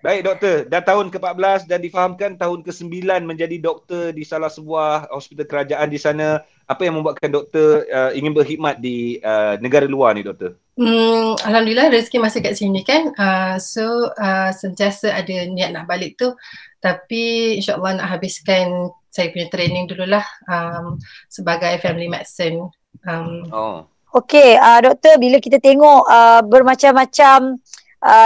Baik doktor, dah tahun ke-14 dan difahamkan tahun ke-9 menjadi doktor di salah sebuah hospital kerajaan di sana. Apa yang membuatkan doktor ingin berkhidmat di negara luar ni doktor? Alhamdulillah rezeki masih kat sini kan. Sentiasa ada niat nak balik tu. Tapi insyaAllah nak habiskan saya punya training dululah sebagai family medicine. Okey, doktor, bila kita tengok bermacam-macam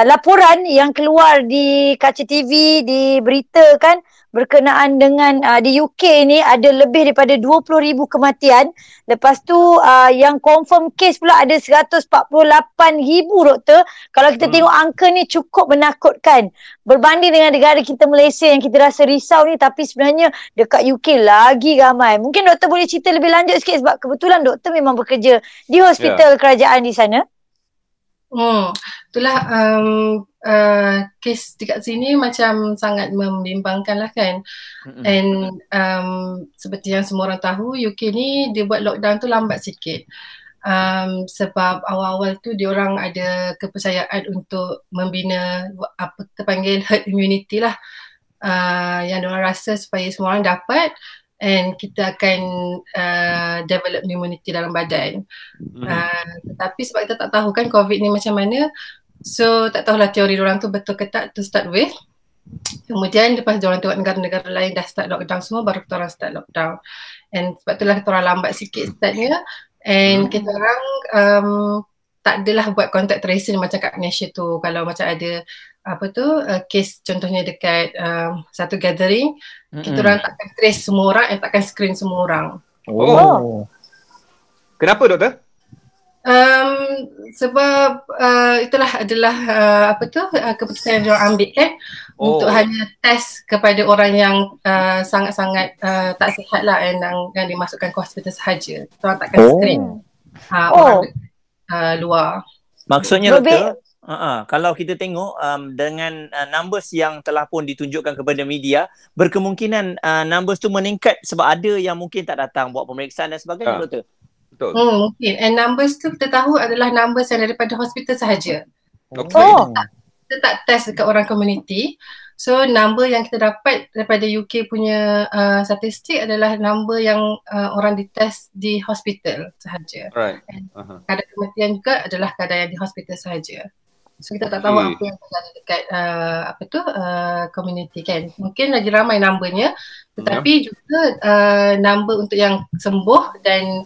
laporan yang keluar di kaca TV, di berita kan, berkenaan dengan di UK ni ada lebih daripada 20,000 kematian. Lepas tu yang confirm case pula ada 148,000 doktor. Kalau kita tengok angka ni cukup menakutkan. Berbanding dengan negara kita Malaysia yang kita rasa risau ni, tapi sebenarnya dekat UK lagi ramai. Mungkin doktor boleh cerita lebih lanjut sikit sebab kebetulan doktor memang bekerja di hospital kerajaan di sana. Itulah kes dekat sini macam sangat membimbangkan lah kan. And seperti yang semua orang tahu, UK ni dia buat lockdown tu lambat sikit. Sebab awal-awal tu diorang ada kepercayaan untuk membina apa kita panggil herd immunity lah. Yang diorang rasa supaya semua orang dapat and kita akan develop immunity dalam badan. Tetapi sebab kita tak tahu kan COVID ni macam mana, so tak tahulah teori diorang tu betul ke tak to start with. Kemudian lepas diorang tengok negara-negara lain dah start lockdown semua, baru kita orang start lockdown. And sebab itulah kita orang lambat sikit startnya. And kita orang tak adalah buat contact tracing macam kat Malaysia tu. Kalau macam ada case contohnya dekat satu gathering, kita orang takkan trace semua orang and takkan screen semua orang. Kenapa doktor? Sebab itulah adalah keputusan yang diorang ambil kan, untuk hanya test kepada orang yang sangat-sangat tak sihat lah, yang dimasukkan ke hospital sahaja. Kita orang takkan screen orang luar. Maksudnya doktor, kalau kita tengok dengan numbers yang telah pun ditunjukkan kepada media, berkemungkinan numbers tu meningkat sebab ada yang mungkin tak datang buat pemeriksaan dan sebagainya doktor. Betul. Mungkin. And numbers tu kita tahu adalah numbers yang daripada hospital sahaja. Kita tak test dekat orang community. So number yang kita dapat daripada UK punya statistik adalah number yang orang ditest di hospital sahaja. Right. Kadar kematian juga adalah kadar yang di hospital sahaja. So kita tak tahu apa yang terjadi dekat community kan. Mungkin lagi ramai numbernya, tetapi juga number untuk yang sembuh dan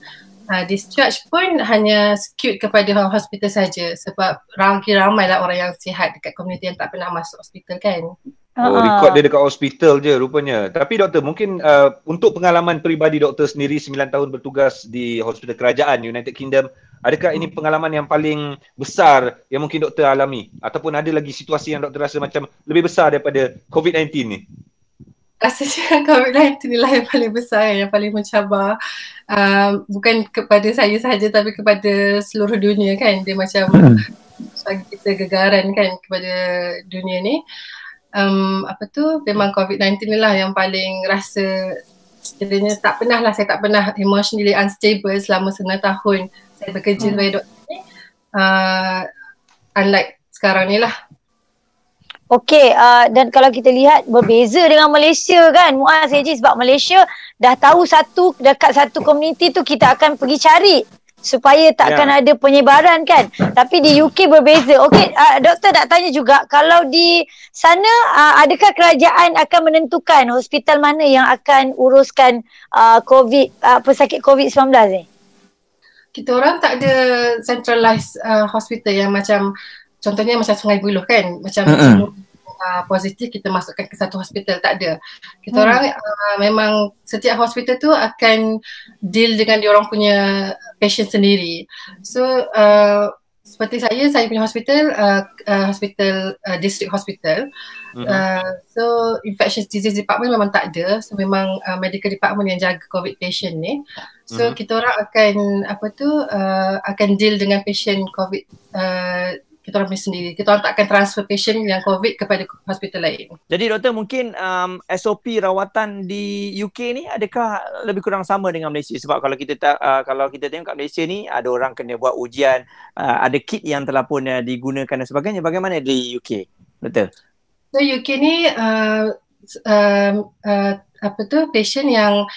discharge pun hanya skewed kepada hospital saja, sebab lagi ramailah orang yang sihat dekat community yang tak pernah masuk hospital kan. Rekod dia dekat hospital je rupanya. Tapi doktor, mungkin untuk pengalaman peribadi doktor sendiri 9 tahun bertugas di hospital kerajaan United Kingdom, adakah ini pengalaman yang paling besar yang mungkin doktor alami? Ataupun ada lagi situasi yang doktor rasa macam lebih besar daripada COVID-19 ni? Rasanya COVID-19 inilah yang paling besar, yang paling mencabar. Bukan kepada saya sahaja tapi kepada seluruh dunia kan. Dia macam bagi kita gegaran kan kepada dunia ni. Memang COVID-19 inilah yang paling rasa kiranya saya tak pernah emotionally unstable selama 9 tahun saya bekerja sebagai doktor ni. Unlike sekarang ni lah. Okey, dan kalau kita lihat berbeza dengan Malaysia kan, Muaz Haji, sebab Malaysia dah tahu dekat satu komuniti tu kita akan pergi cari supaya takkan ada penyebaran kan. Tapi di UK berbeza. Okey, doktor nak tanya juga, kalau di sana adakah kerajaan akan menentukan hospital mana yang akan uruskan pesakit COVID-19 ni? Kita orang tak ada centralized hospital yang macam contohnya macam Sungai Buloh kan, macam semua positif kita masukkan ke satu hospital, tak ada. Kita orang memang setiap hospital tu akan deal dengan diorang punya patient sendiri. So seperti saya punya hospital district hospital. So infectious disease department memang tak ada. So memang medical department yang jaga COVID patient ni. So kita orang akan deal dengan patient COVID kita orang punya sendiri. Kita orang tak akan transfer patient yang COVID kepada hospital lain. Jadi doktor, mungkin SOP rawatan di UK ni adakah lebih kurang sama dengan Malaysia? Sebab kalau kita tengok kat Malaysia ni ada orang kena buat ujian, ada kit yang telah pun digunakan dan sebagainya. Bagaimana di UK, doktor? So UK ni patient yang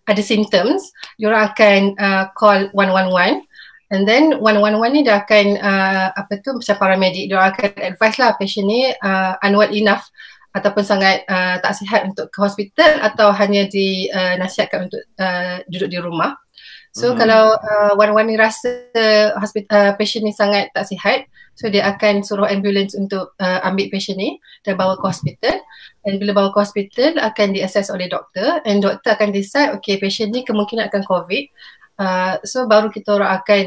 ada symptoms, diorang akan call 111, and then 111 ni dia akan macam paramedik, diorang akan advise lah patient ni unwell enough ataupun sangat tak sihat untuk ke hospital atau hanya dinasihatkan untuk duduk di rumah. So kalau 111 ni rasa patient ni sangat tak sihat, so dia akan suruh ambulans untuk ambil patient ni dan bawa ke hospital. Dan bila bawa ke hospital akan di-assess oleh doktor, and doktor akan decide okay, patient ni kemungkinan akan COVID. So baru kita orang akan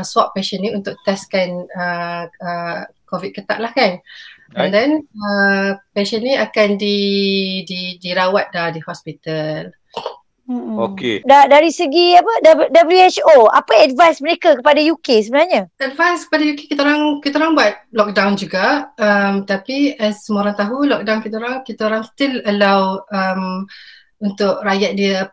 swab patient ni untuk testkan COVID ke tak lah kan. And then patient ni akan dirawat dah di hospital. Okey. Dari segi WHO, apa advice mereka kepada UK sebenarnya? Advice kepada UK, kita orang buat lockdown juga, tapi as semua orang tahu lockdown kita orang still allow untuk rakyat dia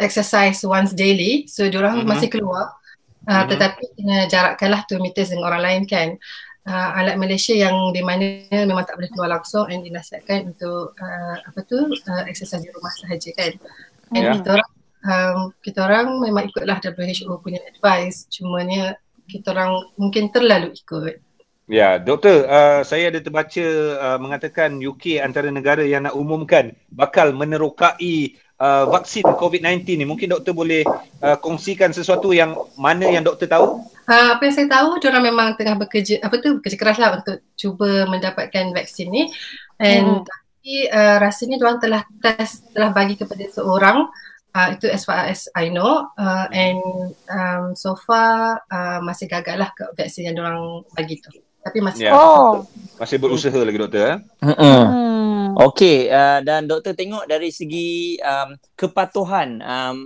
exercise once daily, so diorang masih keluar, tetapi kena jarakkanlah 2 meters dengan orang lain kan. Alat Malaysia yang di mana memang tak boleh keluar langsung and dinasihatkan untuk exercise di rumah sahaja kan. And kita orang memang ikutlah WHO punya advice, cumanya kita orang mungkin terlalu ikut. Ya, doktor, saya ada terbaca mengatakan UK antara negara yang nak umumkan bakal menerokai vaksin COVID-19 ni. Mungkin doktor boleh kongsikan sesuatu yang mana yang doktor tahu? Apa yang saya tahu, diorang memang tengah bekerja keras lah untuk cuba mendapatkan vaksin ni. And tapi rasanya diorang telah bagi kepada seorang, itu as far as I know, and so far masih gagal lah vaksin yang diorang bagi tu. Tapi masih masih berusaha lagi doktor. Okey, dan doktor tengok dari segi kepatuhan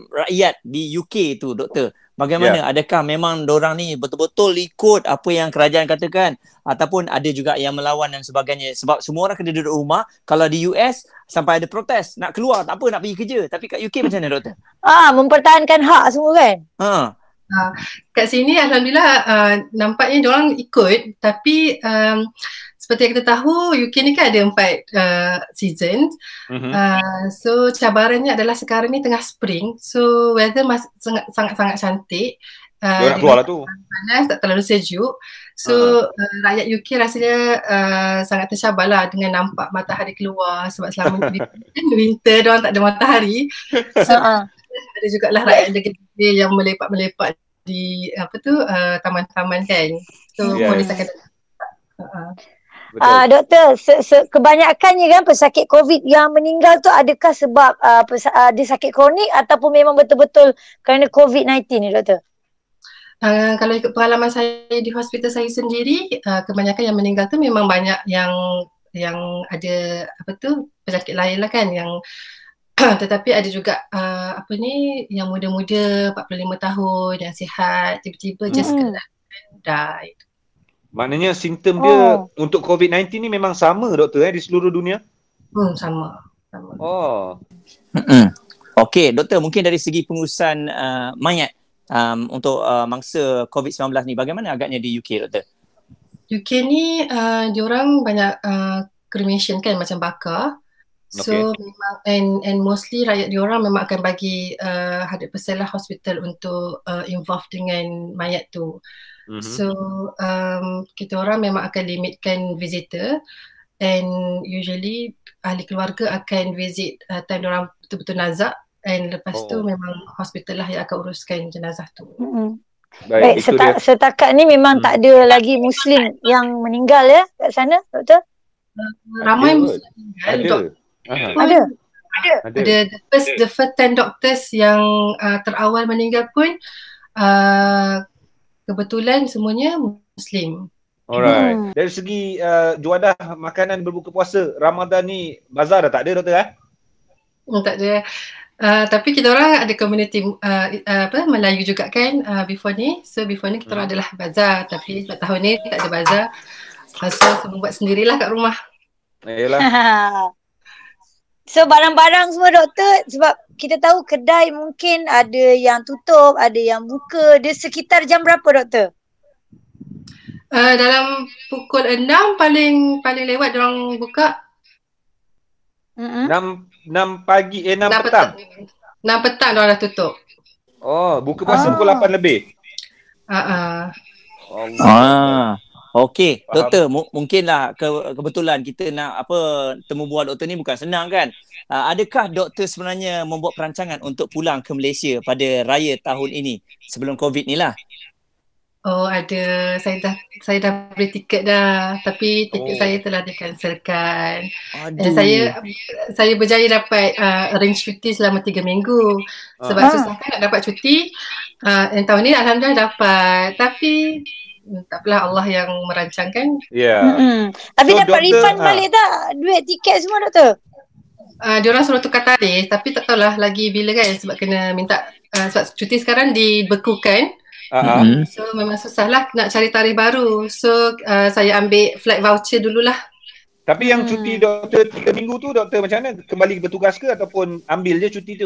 rakyat di UK tu doktor. Bagaimana? Adakah memang dorang ni betul-betul ikut apa yang kerajaan katakan ataupun ada juga yang melawan dan sebagainya? Sebab semua orang kena duduk rumah. Kalau di US sampai ada protes, nak keluar tak apa, nak pergi kerja. Tapi kat UK macam mana doktor? Mempertahankan hak semua kan? Kat sini alhamdulillah nampaknya diorang ikut, tapi seperti yang kita tahu UK ni kan ada 4 season. So cabarannya adalah sekarang ni tengah spring, so weather sangat-sangat cantik. Nak keluar lah tu. Panas, tak terlalu sejuk. So rakyat UK rasanya sangat tercabarlah dengan nampak matahari keluar, sebab selama di winter diorang tak ada matahari. So ada jugalah rakyat jaga yang melepak-melepak di taman-taman kan. So polis akan doktor, kebanyakannya kan pesakit COVID yang meninggal tu adakah sebab dia sakit kronik ataupun memang betul-betul kerana COVID-19 ni doktor? Kalau ikut pengalaman saya di hospital saya sendiri, kebanyakan yang meninggal tu memang banyak yang ada penyakit lain lah kan, yang tetapi ada juga yang muda-muda 45 tahun yang sihat, tiba-tiba just kena die. Maknanya simptom dia untuk COVID-19 ni memang sama doktor di seluruh dunia? Sama. Okey, doktor, mungkin dari segi pengurusan mayat untuk mangsa COVID-19 ni, bagaimana agaknya di UK doktor? UK ni diorang banyak cremation kan, macam bakar. So memang and mostly rakyat diorang memang akan bagi 100% lah hospital untuk involve dengan mayat tu. So kita orang memang akan limitkan visitor, and usually ahli keluarga akan visit time diorang betul-betul nazak, and lepas tu memang hospital lah yang akan uruskan jenazah tu. Baik, setakat ni memang tak ada lagi Muslim yang meninggal ya kat sana doktor? Ramai Muslim meninggal. Ada. The first 10 doctors yang terawal meninggal pun kebetulan semuanya Muslim. Alright. Dari segi juadah makanan berbuka puasa Ramadan ni, bazar dah tak ada doktor Tak ada. Tapi kita orang ada community Melayu juga kan before ni. So before ni kita orang adalah bazar, tapi tahun ni tak ada bazar. So semua buat sendirilah kat rumah. Yalah. So barang-barang semua doktor, sebab kita tahu kedai mungkin ada yang tutup, ada yang buka. Dia sekitar jam berapa doktor? Dalam pukul 6 paling lewat diorang buka. 6 pagi, 6 petang. 6 petang diorang dah tutup. Oh, buka puasa pukul 8 lebih. Okey, Faham. doktor, mungkinlah kebetulan kita nak temu bual doktor ni bukan senang kan. Adakah doktor sebenarnya membuat perancangan untuk pulang ke Malaysia pada raya tahun ini sebelum COVID ni lah? Oh, ada. Saya dah beli tiket dah. Tapi tiket saya telah dikanselkan. Dan saya berjaya dapat arrange cuti selama 3 minggu. Sebab susah kan nak dapat cuti. Dan tahun ni alhamdulillah dapat. Tapi tak apalah, Allah yang merancangkan. Ya. Tapi so, dapat refund balik tak duit tiket semua, doktor? Diorang suruh tukar tarikh, tapi tak tahulah lagi bila kan, sebab kena minta sebab cuti sekarang dibekukan. So memang susah lah nak cari tarikh baru. So saya ambil flight voucher dululah. Tapi yang cuti doktor 3 minggu tu, doktor macam mana? Kembali bertugas ke ataupun ambil je cuti tu?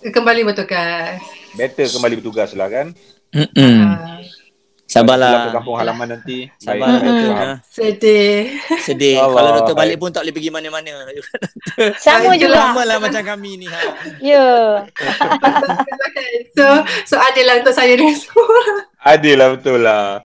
Kembali bertugas. Better kembali bertugas lah kan? Sabarlah. Ke kampung halaman nanti. Sabarlah. Sedih. Kalau doktor balik pun tak boleh pergi mana-mana. Sama juga. Sama lah macam kami ni. Ya. So adil lah untuk saya dengan semua. Adil lah, betul lah.